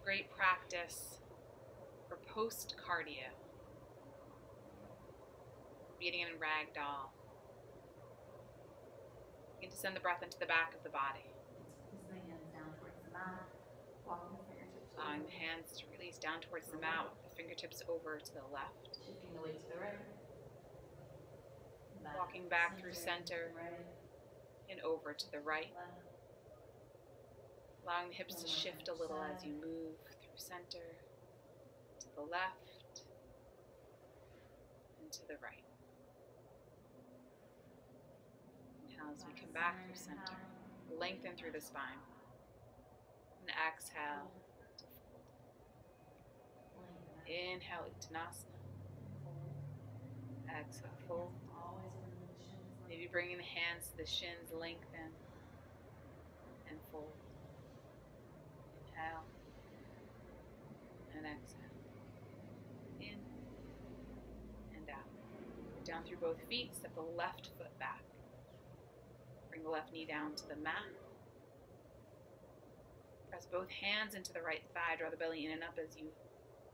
great practice for post-cardio. Beginning in ragdoll. You can descend the breath into the back of the body. Pressing the hands down towards the mat. Walking the fingertips. Allowing the hands to release down towards the mat, the fingertips over to the left. Shifting the weight to the right. Walking back through center right, and over to the right. left. Allowing the hips to shift a little as you move through center, to the left, and to the right. Inhale as we come back through center. Lengthen through the spine. And exhale to fold. Inhale, Uttanasana. Exhale, fold. Maybe bringing the hands to the shins, lengthen and fold. Inhale and exhale. In and out. Down through both feet, step the left foot back. Bring the left knee down to the mat. Press both hands into the right thigh, draw the belly in and up as you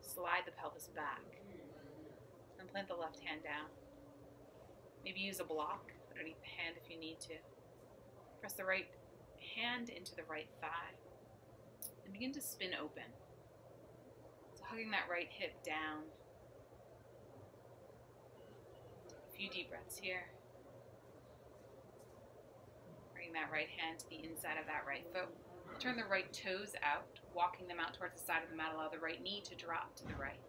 slide the pelvis back. And plant the left hand down. Maybe use a block underneath the hand if you need to. Press the right hand into the right thigh and begin to spin open. So hugging that right hip down. Take a few deep breaths here. Bring that right hand to the inside of that right foot. Turn the right toes out, walking them out towards the side of the mat. Allow the right knee to drop to the right.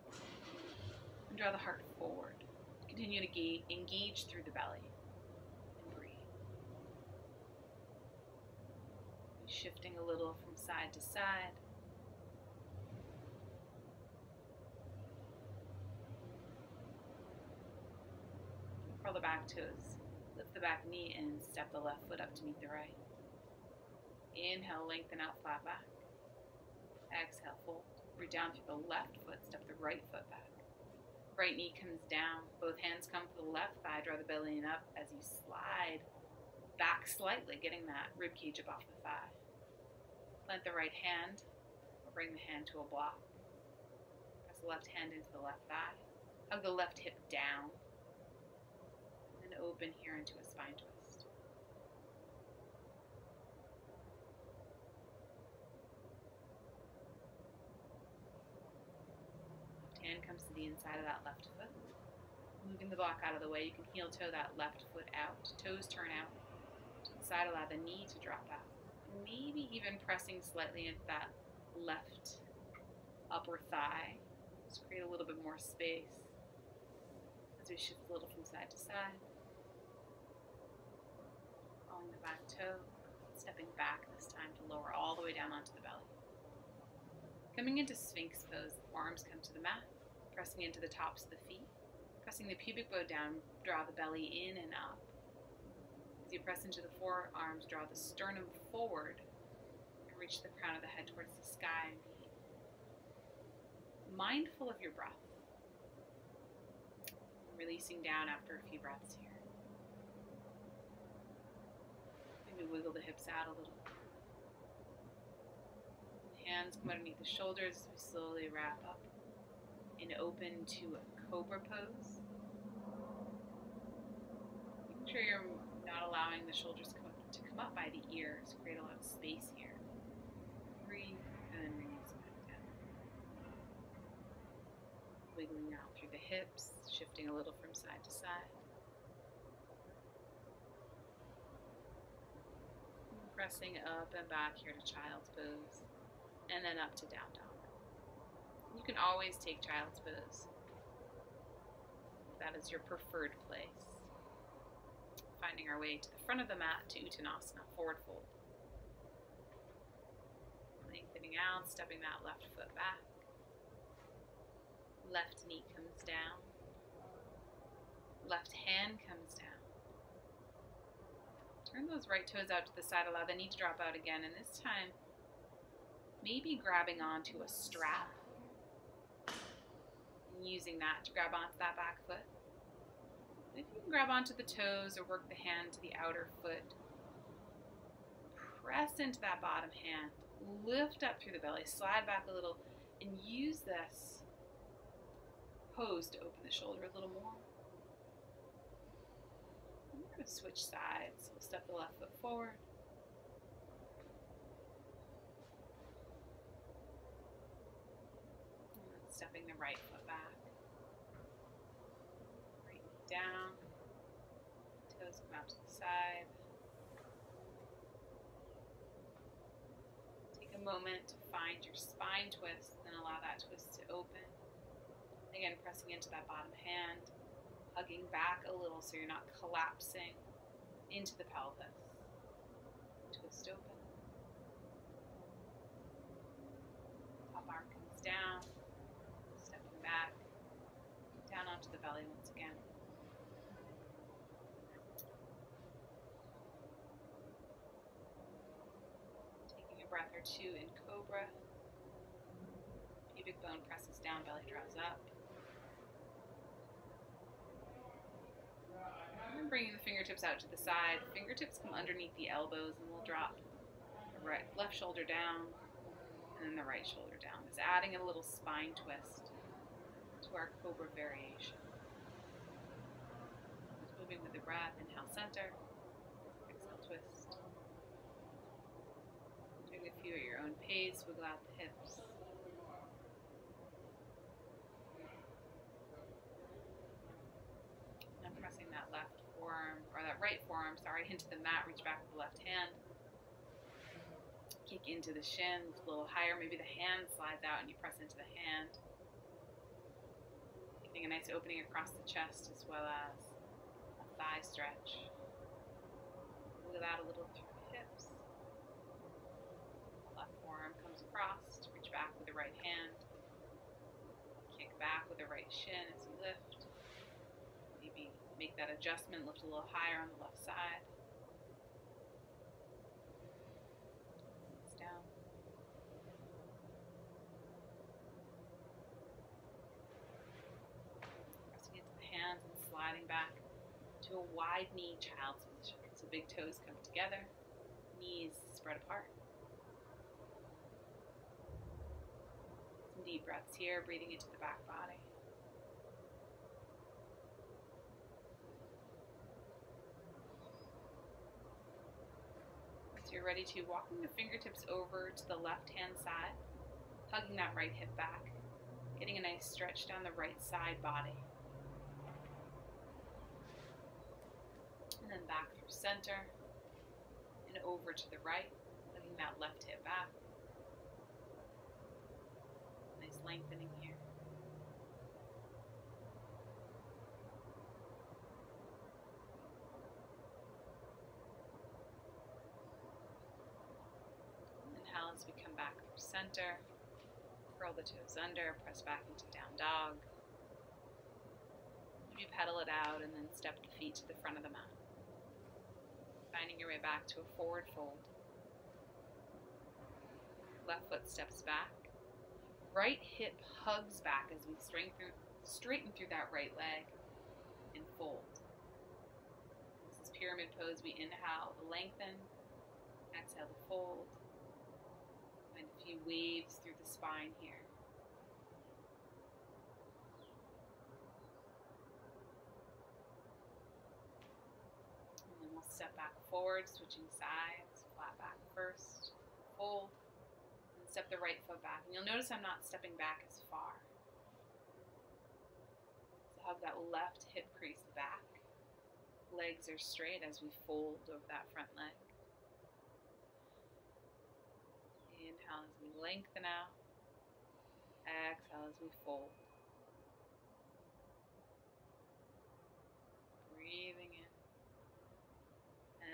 And draw the heart forward. Continue to engage through the belly. And breathe. Shifting a little from side to side. Curl the back toes. Lift the back knee and step the left foot up to meet the right. Inhale, lengthen out, flat back. Exhale, fold. Root down through the left foot, step the right foot back. Right knee comes down, both hands come to the left thigh, draw the belly in up as you slide back slightly, getting that rib cage up off the thigh. Plant the right hand, or bring the hand to a block. Press the left hand into the left thigh. Hug the left hip down. And open here into a spine twist. Hand comes to the inside of that left foot. Moving the block out of the way, you can heel toe that left foot out. Toes turn out to the side, allow the knee to drop out. And maybe even pressing slightly into that left upper thigh. Just create a little bit more space as we shift a little from side to side. Following the back toe, stepping back this time to lower all the way down onto the belly. Coming into Sphinx pose, the forearms come to the mat. Pressing into the tops of the feet, pressing the pubic bone down, draw the belly in and up. As you press into the forearms, draw the sternum forward and reach the crown of the head towards the sky and be mindful of your breath. Releasing down after a few breaths here. Maybe wiggle the hips out a little. Hands come underneath the shoulders as we slowly wrap up. And open to a cobra pose. Make sure you're not allowing the shoulders to come up by the ears. Create a lot of space here. Breathe and then release back down. Wiggling out through the hips, shifting a little from side to side. Pressing up and back here to child's pose. And then up to down dog. You can always take child's pose. That is your preferred place. Finding our way to the front of the mat to Uttanasana, forward fold. Lengthening out, stepping that left foot back. Left knee comes down. Left hand comes down. Turn those right toes out to the side, allow the knee to drop out again, and this time, maybe grabbing onto a strap. Using that to grab onto that back foot. If you can grab onto the toes or work the hand to the outer foot, press into that bottom hand, lift up through the belly, slide back a little, And use this pose to open the shoulder a little more. And we're going to switch sides. We'll step the left foot forward. And then stepping the right foot back. Right knee down. Toes come out to the side. Take a moment to find your spine twist and allow that twist to open. Again, pressing into that bottom hand, hugging back a little so you're not collapsing into the pelvis. Twist open. Top arm comes down, stepping back, down onto the belly once again. Taking a breath or two in cobra. Pubic bone presses down, belly draws up. And then bringing the fingertips out to the side. Fingertips come underneath the elbows and we'll drop the left shoulder down and then the right shoulder down. It's adding a little spine twist to our cobra variation. Just moving with the breath. Inhale, center. Exhale, twist. Doing a few at your own pace. Wiggle out the hips. And pressing that left forearm, or that right forearm, sorry, into the mat. Reach back with the left hand. Kick into the shin, lift a little higher. Maybe the hand slides out and you press into the hand. Getting a nice opening across the chest as well as a thigh stretch. Wiggle out a little through the hips. Left forearm comes across. Reach back with the right hand. Kick back with the right shin as you lift. Maybe make that adjustment, lift a little higher on the left side. Down. Pressing into the hands and sliding back to a wide knee child's position. So big toes come together, knees spread apart. Some deep breaths here, breathing into the back body. Once you're ready to, walking the fingertips over to the left hand side, hugging that right hip back, getting a nice stretch down the right side body. And then back through center and over to the right, hugging that left hip back. Nice lengthening here. Inhale as we come back through center. Curl the toes under, press back into down dog. Maybe pedal it out and then step the feet to the front of the mat. Finding your way back to a forward fold. Left foot steps back. Right hip hugs back as we straighten through that right leg and fold. This is pyramid pose. We inhale to lengthen, exhale to fold. Find a few waves through the spine here. And then we'll step back forward, switching sides, flat back first, fold, and step the right foot back. And you'll notice I'm not stepping back as far. So hug that left hip crease back. Legs are straight as we fold over that front leg. Inhale as we lengthen out. Exhale as we fold. Breathing in.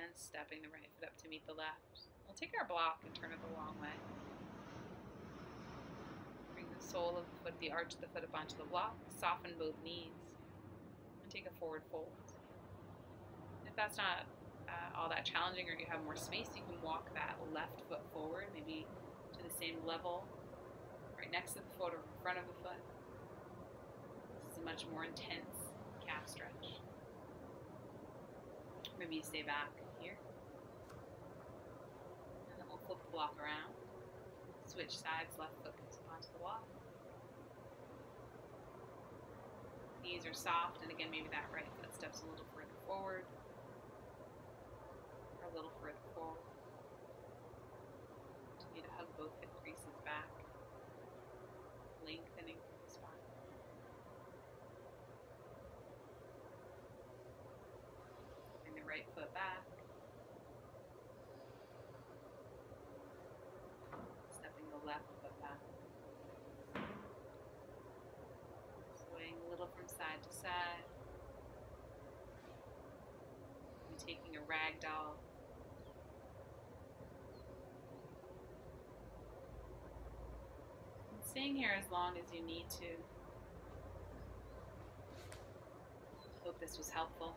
And stepping the right foot up to meet the left. We'll take our block and turn it the long way. Bring the sole of the foot, the arch of the foot up onto the block. Soften both knees. And take a forward fold. If that's not all that challenging or you have more space, you can walk that left foot forward, maybe to the same level, right next to the foot or in front of the foot. This is a much more intense calf stretch. Maybe you stay back here. And then we'll flip the block around. Switch sides, left foot comes up onto the wall. Knees are soft, and again, maybe that right foot steps a little further forward, or a little further forward. Continue to hug both hip creases back, lengthening through the spine. Bring the right foot back. Stepping the left foot back. Swaying a little from side to side. And taking a ragdoll. And staying here as long as you need to. Hope this was helpful.